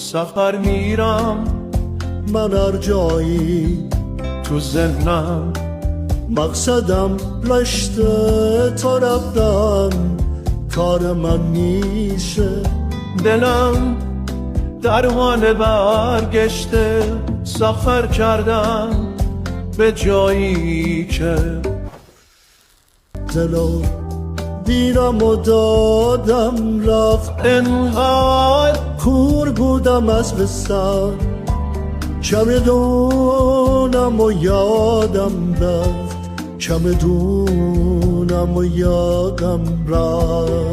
سفر میرم من هر جایی تو ذهنم، مقصدم رشته تا رفتن کار من میشه. دلم در حال برگشته، سفر کردم به جایی که دلو دیرم و دادم رفت، انقدر کور بودم از بستر، چمدونم و یادم رفت، چمدونم و یادم رفت.